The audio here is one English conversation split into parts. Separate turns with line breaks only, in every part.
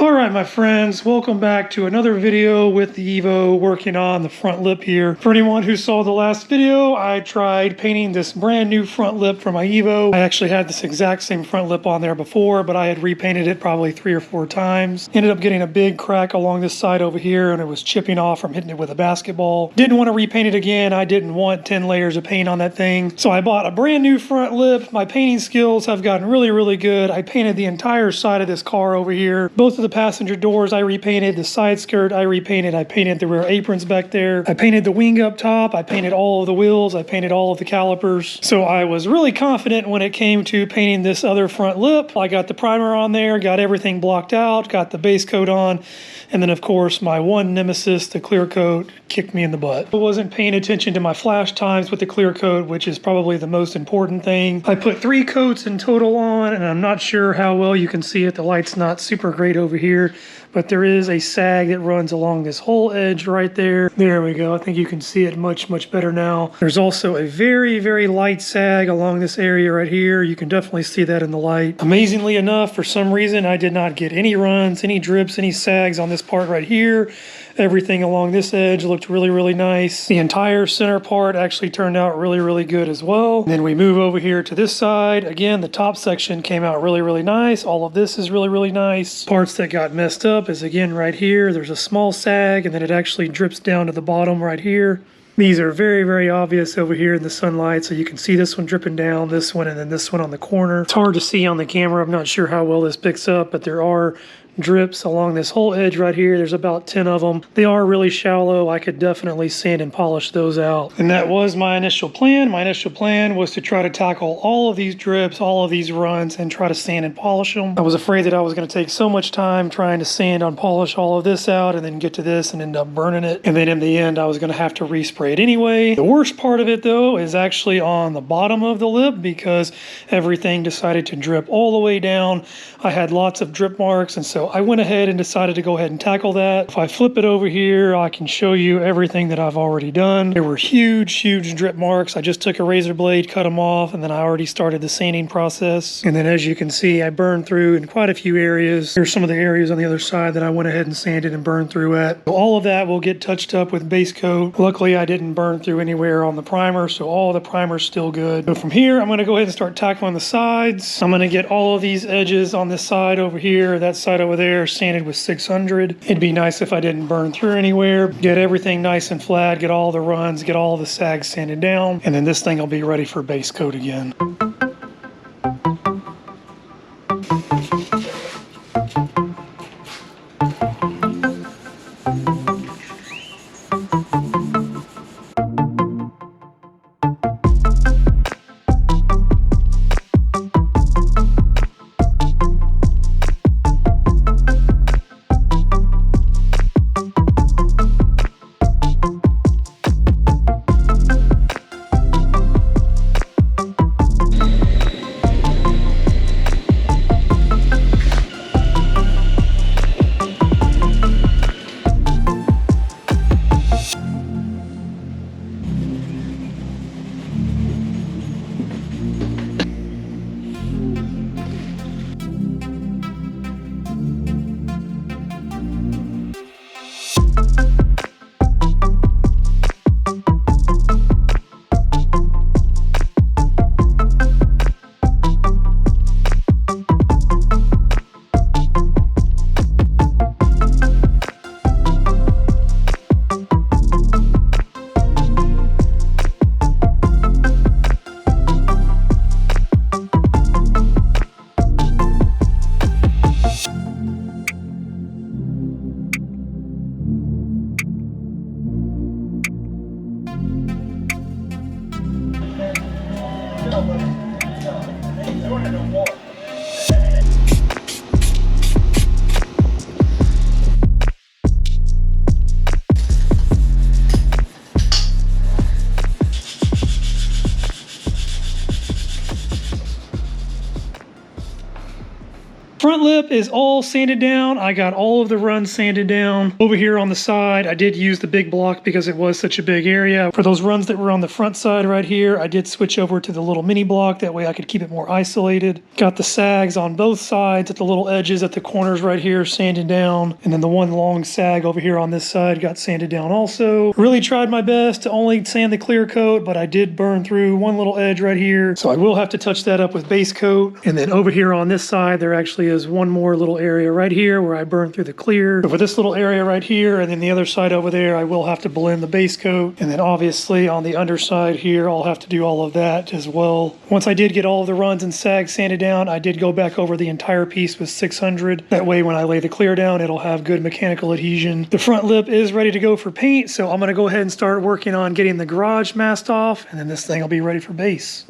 Alright my friends, welcome back to another video with the Evo working on the front lip here. For anyone who saw the last video, I tried painting this brand new front lip for my Evo. I actually had this exact same front lip on there before, but I had repainted it probably 3 or 4 times. Ended up getting a big crack along this side over here and it was chipping off from hitting it with a basketball. Didn't want to repaint it again. I didn't want 10 layers of paint on that thing. So I bought a brand new front lip. My painting skills have gotten really good. I painted the entire side of this car over here. Both of the passenger doors I repainted, the side skirt I repainted, I painted the rear aprons back there, I painted the wing up top, I painted all of the wheels, I painted all of the calipers. So I was really confident when it came to painting this other front lip. I got the primer on there, got everything blocked out, got the base coat on, and then of course my one nemesis, the clear coat, kicked me in the butt. I wasn't paying attention to my flash times with the clear coat, which is probably the most important thing. I put 3 coats in total on, and I'm not sure how well you can see it. The light's not super great over here, but there is a sag that runs along this whole edge right there. There we go. I think you can see it much better now. There's also a very light sag along this area right here. You can definitely see that in the light. Amazingly enough, for some reason, I did not get any runs, any drips, any sags on this part right here. Everything along this edge looked really nice. The entire center part actually turned out really good as well. And then we move over here to this side. Again, the top section came out really nice. All of this is really nice. Parts that got messed up is again right here. There's a small sag and then it actually drips down to the bottom right here. These are very obvious over here in the sunlight, so you can see this one dripping down, this one, and then this one on the corner. It's hard to see on the camera. I'm not sure how well this picks up, but there are drips along this whole edge right here. There's about 10 of them. They are really shallow. I could definitely sand and polish those out. And that was my initial plan. My initial plan was to try to tackle all of these drips, all of these runs, and try to sand and polish them. I was afraid that I was going to take so much time trying to sand and polish all of this out and then get to this and end up burning it. And then in the end, I was going to have to respray it anyway. The worst part of it though is actually on the bottom of the lip because everything decided to drip all the way down. I had lots of drip marks, and so I went ahead and decided to go ahead and tackle that. If I flip it over here, I can show you everything that I've already done. There were huge drip marks. I just took a razor blade, cut them off, and then I already started the sanding process. And then as you can see, I burned through in quite a few areas. Here's some of the areas on the other side that I went ahead and sanded and burned through at. So all of that will get touched up with base coat. Luckily, I didn't burn through anywhere on the primer, so all the primer's still good. So from here, I'm going to go ahead and start tackling the sides. I'm going to get all of these edges on this side over here, that side over there, sanded with 600. It'd be nice if I didn't burn through anywhere. Get everything nice and flat, get all the runs, get all the sags sanded down, and then this thing will be ready for base coat again. lip is all sanded down. I got all of the runs sanded down. Over here on the side, I did use the big block because it was such a big area. For those runs that were on the front side right here, I did switch over to the little mini block. That way I could keep it more isolated. Got the sags on both sides at the little edges at the corners right here sanded down. And then the one long sag over here on this side got sanded down also. Really tried my best to only sand the clear coat, but I did burn through one little edge right here. So I will have to touch that up with base coat. And then over here on this side, there actually is one more little area right here where I burned through the clear. So for this little area right here, and then the other side over there, I will have to blend the base coat. And then obviously on the underside here, I'll have to do all of that as well. Once I did get all of the runs and sags sanded down, I did go back over the entire piece with 600. That way when I lay the clear down, it'll have good mechanical adhesion. The front lip is ready to go for paint, so I'm going to go ahead and start working on getting the garage masked off, and then this thing will be ready for base.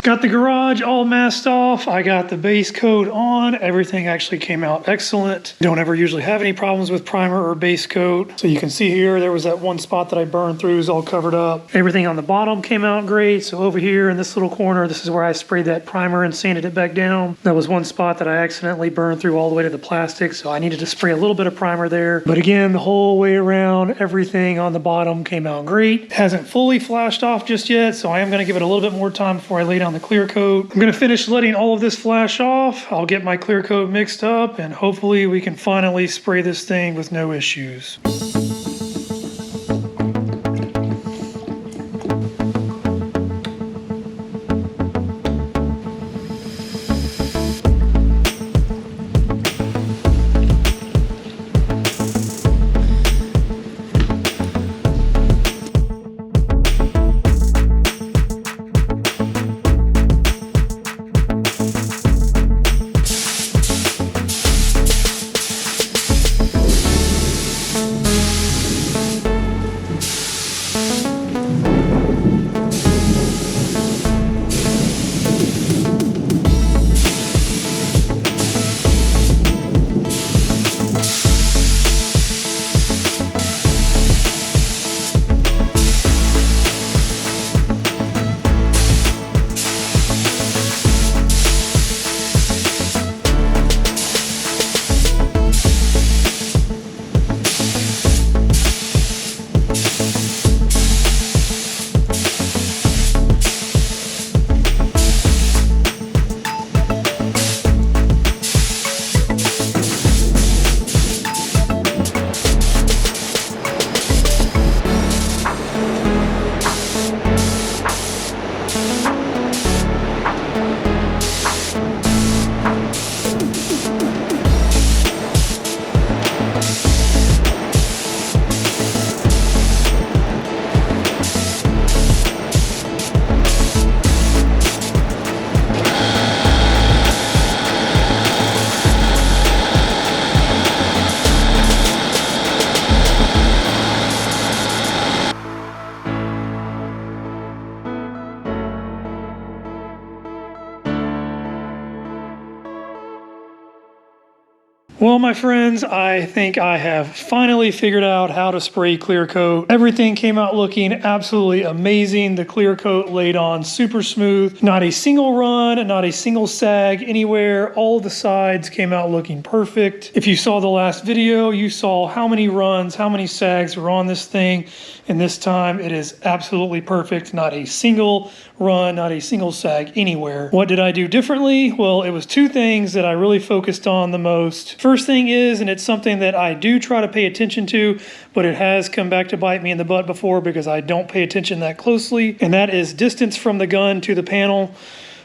Got the garage all masked off. I got the base coat on. Everything actually came out excellent. Don't ever usually have any problems with primer or base coat. So you can see here, there was that one spot that I burned through is all covered up. Everything on the bottom came out great. So over here in this little corner, this is where I sprayed that primer and sanded it back down. That was one spot that I accidentally burned through all the way to the plastic. So I needed to spray a little bit of primer there. But again, the whole way around, everything on the bottom came out great. It hasn't fully flashed off just yet. So I am going to give it a little bit more time before I lay down the clear coat. I'm going to finish letting all of this flash off. I'll get my clear coat mixed up and hopefully we can finally spray this thing with no issues. Well, my friends, I think I have finally figured out how to spray clear coat. Everything came out looking absolutely amazing. The clear coat laid on super smooth. Not a single run, not a single sag anywhere. All the sides came out looking perfect. If you saw the last video, you saw how many runs, how many sags were on this thing. And this time it is absolutely perfect. Not a single run, not a single sag anywhere. What did I do differently? Well, it was two things that I really focused on the most. First thing is, and it's something that I do try to pay attention to, but it has come back to bite me in the butt before because I don't pay attention that closely, and that is distance from the gun to the panel.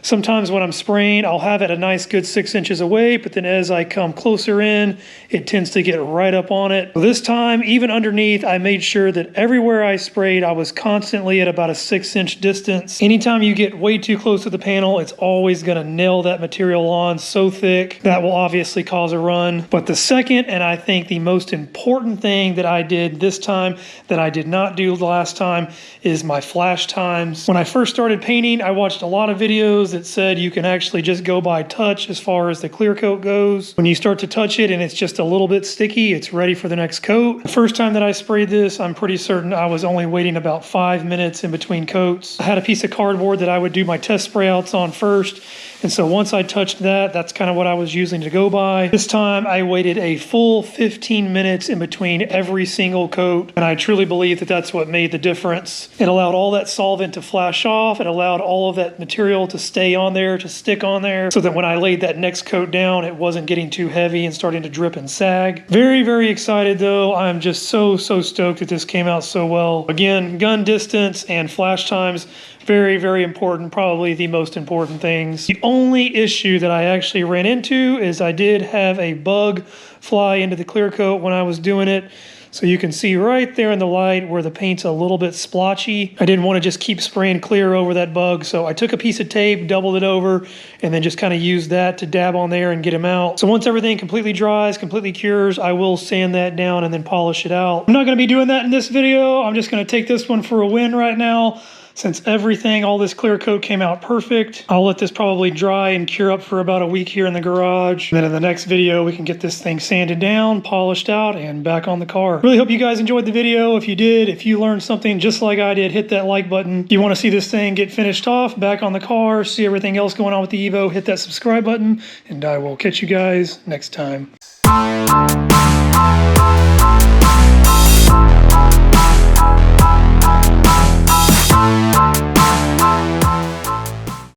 Sometimes when I'm spraying, I'll have it a nice good 6 inches away, but then as I come closer in, it tends to get right up on it. This time, even underneath, I made sure that everywhere I sprayed, I was constantly at about a 6-inch distance. Anytime you get way too close to the panel, it's always gonna nail that material on so thick. That will obviously cause a run. But the second, and I think the most important thing that I did this time that I did not do the last time, is my flash times. When I first started painting, I watched a lot of videos that said you can actually just go by touch as far as the clear coat goes. When you start to touch it and it's just a little bit sticky, it's ready for the next coat. The first time that I sprayed this, I'm pretty certain I was only waiting about 5 minutes in between coats. I had a piece of cardboard that I would do my test spray outs on first. And so once I touched that, that's kind of what I was using to go by. This time I waited a full 15 minutes in between every single coat. And I truly believe that that's what made the difference. It allowed all that solvent to flash off. It allowed all of that material to stay on there, to stick on there, so that when I laid that next coat down, it wasn't getting too heavy and starting to drip and sag. Very, very excited though. I'm just so stoked that this came out so well. Again, gun distance and flash times, very, very important, probably the most important things. The only issue that I actually ran into is I did have a bug fly into the clear coat when I was doing it. So you can see right there in the light where the paint's a little bit splotchy. I didn't want to just keep spraying clear over that bug, so I took a piece of tape, doubled it over, and then just kind of used that to dab on there and get him out. So once everything completely dries, completely cures, I will sand that down and then polish it out. I'm not going to be doing that in this video. I'm just going to take this one for a win right now. Since everything, all this clear coat came out perfect, I'll let this probably dry and cure up for about a week here in the garage. And then in the next video, we can get this thing sanded down, polished out, and back on the car. Really hope you guys enjoyed the video. If you did, if you learned something just like I did, hit that like button. If you want to see this thing get finished off, back on the car, see everything else going on with the Evo, hit that subscribe button, and I will catch you guys next time.